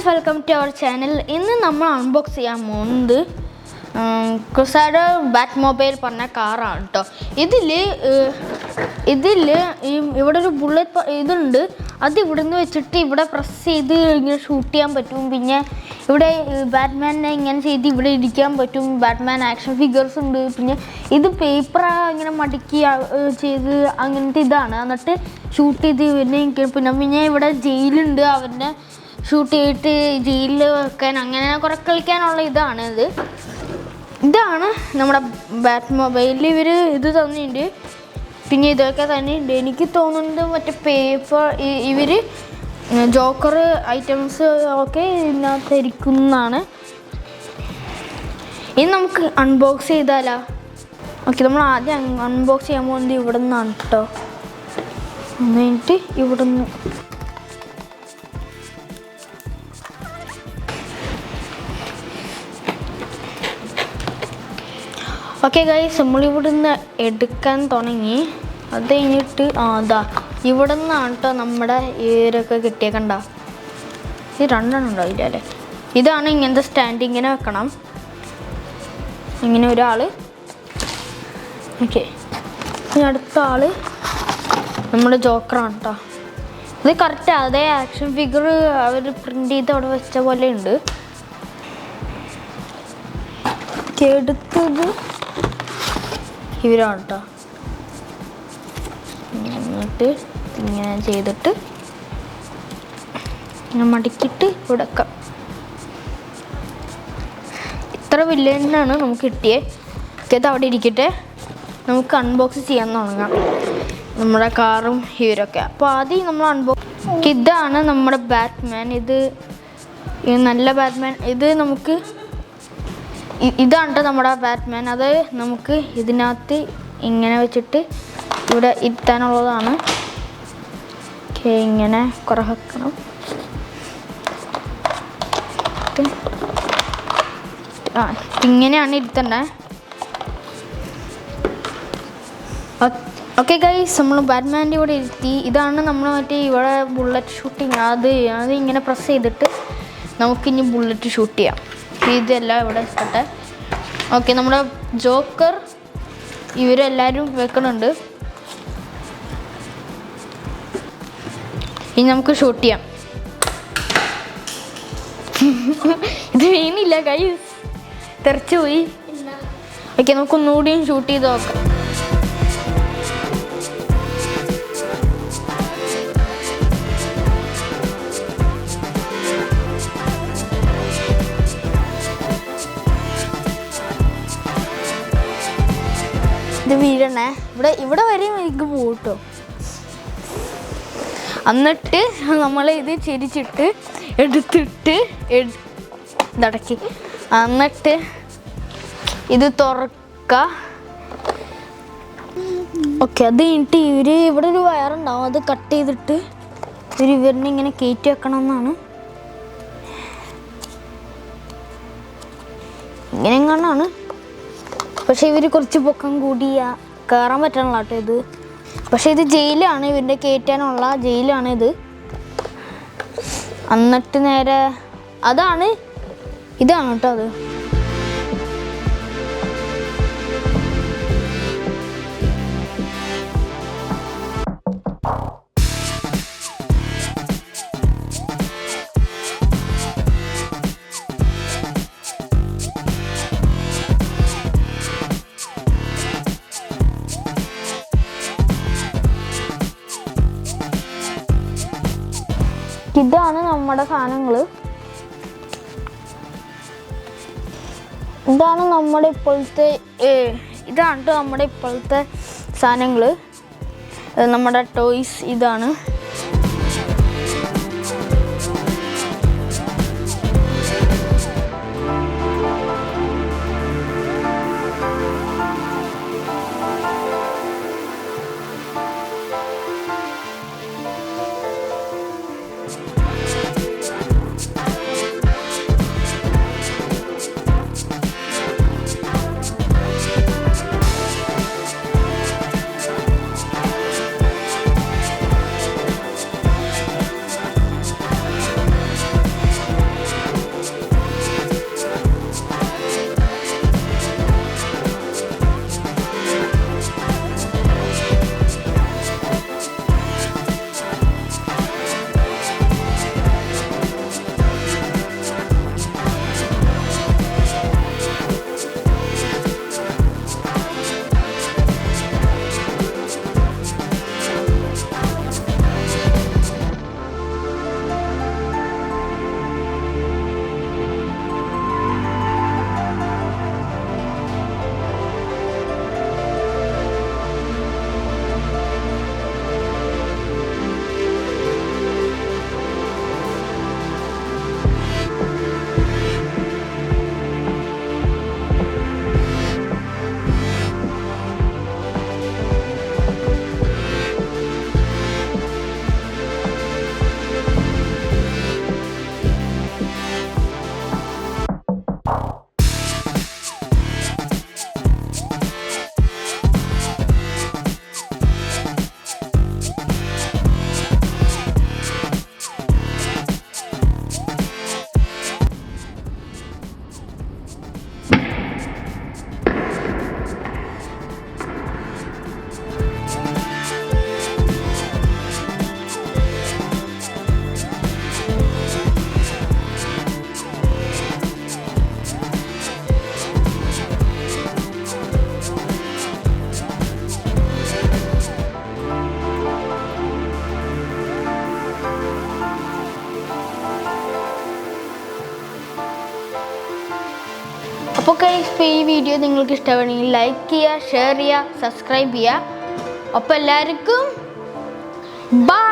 Friends, welcome to our channel. ഇന്ന് നമ്മൾ unbox ചെയ്യാൻ പോകുന്നത് ക്രൂസൈഡർ ബാറ്റ്മൊബൈൽ പറഞ്ഞ കാറാണ് കേട്ടോ. ഇതിൽ ഇവിടെ ഒരു ബുള്ളറ്റ് ഇതുണ്ട്. അത് ഇവിടെ നിന്ന് വെച്ചിട്ട് ഇവിടെ പ്രസ് ചെയ്ത് ഇങ്ങനെ ഷൂട്ട് ചെയ്യാൻ പറ്റും. പിന്നെ ഇവിടെ ബാറ്റ്മാനെ ഇങ്ങനെ ചെയ്ത് ഇവിടെ ഇരിക്കാൻ പറ്റും. ബാറ്റ്മാൻ ആക്ഷൻ ഫിഗേഴ്സ് ഉണ്ട്. പിന്നെ ഇത് പേപ്പർ ഇങ്ങനെ മടക്കി ചെയ്ത് അങ്ങനത്തെ ഇതാണ്. എന്നിട്ട് ഷൂട്ട് ചെയ്ത് പിന്നെ ഇവിടെ ജയിലുണ്ട്. അവരുടെ ഷൂട്ട് ചെയ്തിട്ട് ജയിലിൽ വെക്കാൻ അങ്ങനെ കുറെ കളിക്കാനുള്ള ഇതാണ് നമ്മുടെ ബാറ്റ്മൊബൈലിൽ ഇവർ ഇത് തന്നിട്ടുണ്ട്. പിന്നെ ഇതൊക്കെ തന്നെയുണ്ട്. എനിക്ക് തോന്നുന്നത് മറ്റേ പേപ്പർ ഇവർ ജോക്കർ ഐറ്റംസ് ഒക്കെ ഇതിനകത്ത് ഇരിക്കുന്നതാണ്. ഇനി നമുക്ക് അൺബോക്സ് ചെയ്താലോ? ഓക്കെ, നമ്മൾ ആദ്യം അൺബോക്സ് ചെയ്യാൻ പോകുന്നത് ഇവിടെ നിന്നാണ് കേട്ടോ. എന്നിട്ട് ഇവിടെ നിന്ന് ഓക്കെ ഗൈസ്, നമ്മളിവിടെ നിന്ന് എടുക്കാൻ തുടങ്ങി. അത് കഴിഞ്ഞിട്ട് അതാ ഇവിടെ നിന്നാണ് കേട്ടോ നമ്മുടെ ഇവരൊക്കെ കിട്ടിയേക്കണ്ട. ഇത് രണ്ടെണ്ണം ഉണ്ടാവില്ല അല്ലേ? ഇതാണ് ഇങ്ങനത്തെ സ്റ്റാൻഡ്. ഇങ്ങനെ വെക്കണം. ഇങ്ങനെ ഒരാൾ. ഓക്കെ, ഇനി അടുത്ത ആൾ നമ്മുടെ ജോക്കറാണ് കേട്ടോ. ഇത് കറക്റ്റ് അതേ ആക്ഷൻ ഫിഗർ അവർ പ്രിൻ്റ് ചെയ്ത് അവിടെ വെച്ച പോലെ ഉണ്ട്. എടുത്തത് ഇവരാണ് കേട്ടോ. എന്നിട്ട് ഇങ്ങനെ ചെയ്തിട്ട് ഇങ്ങനെ മടക്കിയിട്ട് ഇവിടെ വെക്കാം. ഇത്ര വില്ലനാണ് നമുക്ക് കിട്ടിയത്. ഇത് അവിടെ ഇരിക്കട്ടെ. നമുക്ക് അൺബോക്സ് ചെയ്യാൻ തുടങ്ങാം നമ്മുടെ കാറും ഇവരൊക്കെ. അപ്പോൾ ആദ്യം നമ്മൾ അൺബോക്സ്. ഇതാണ് നമ്മുടെ ബാറ്റ്മാൻ. ഇത് നല്ല ബാറ്റ്മാൻ. ഇത് നമുക്ക് ഇതാണ് നമ്മുടെ ബാറ്റ്മാൻ. അത് നമുക്ക് ഇതിനകത്ത് ഇങ്ങനെ വെച്ചിട്ട് ഇവിടെ ഇരുത്താനുള്ളതാണ്. ഓക്കെ, ഇങ്ങനെ കുറേ വെക്കണം. ഇങ്ങനെയാണ് ഇരുത്തണ്ടേ. ഓക്കെ ഗൈസ്, നമ്മൾ ബാറ്റ്മാൻ്റെ ഇവിടെ ഇരുത്തി. ഇതാണ് നമ്മൾ മറ്റേ ഇവിടെ ബുള്ളറ്റ് ഷൂട്ടിങ്. അത് ഇങ്ങനെ പ്രസ് ചെയ്തിട്ട് നമുക്കിനി ബുള്ളറ്റ് ഷൂട്ട് ചെയ്യാം. ഇതെല്ലാം ഇവിടെ വെക്കട്ടെ. ഓക്കെ, നമ്മുടെ ജോക്കർ ഇവരെല്ലാവരും വെക്കുന്നുണ്ട്. ഇനി നമുക്ക് ഷൂട്ട് ചെയ്യാം. ഇത് വീണില്ല ഗൈസ്, തെറിച്ചു പോയി. ഓക്കെ, നമുക്കൊന്നുകൂടിയും ഷൂട്ട് ചെയ്ത് നോക്കാം. ഇത് വീഴണേ. ഇവിടെ വരെ എനിക്ക് പോട്ടോ. എന്നിട്ട് നമ്മൾ ഇത് ചിരിച്ചിട്ട് എടുത്തിട്ട് ഇതടക്കി. എന്നിട്ട് ഇത് തുറക്ക. ഓക്കെ, അത് കഴിഞ്ഞിട്ട് ഇവിടെ ഒരു വയറുണ്ടാവും. അത് കട്ട് ചെയ്തിട്ട് ഇവരിനെ ഇങ്ങനെ കയറ്റി വെക്കണം എന്നാണ്. ഇങ്ങനെ എങ്ങാണ്ടാണ്. പക്ഷെ ഇവർ കുറച്ച് പൊക്കം കൂടിയാ കയറാൻ പറ്റണല്ലോ കേട്ടോ ഇത്. പക്ഷെ ഇത് ജയിലാണ്. ഇവരുടെ കയറ്റാനുള്ള ജയിലാണ് ഇത്. എന്നിട്ട് നേരെ ഇതാണ് കേട്ടോ അത്. ഇതാണ് നമ്മുടെ സാധനങ്ങൾ. ഇതാണ് നമ്മുടെ ഇപ്പോഴത്തെ സാധനങ്ങൾ. നമ്മുടെ ടോയ്സ് ഇതാണ്. അപ്പോൾ ഇപ്പോൾ ഈ വീഡിയോ നിങ്ങൾക്ക് ഇഷ്ടമാണെങ്കിൽ ലൈക്ക് ചെയ്യുക, ഷെയർ ചെയ്യുക, സബ്സ്ക്രൈബ് ചെയ്യുക. അപ്പോൾ എല്ലാവർക്കും ബൈ.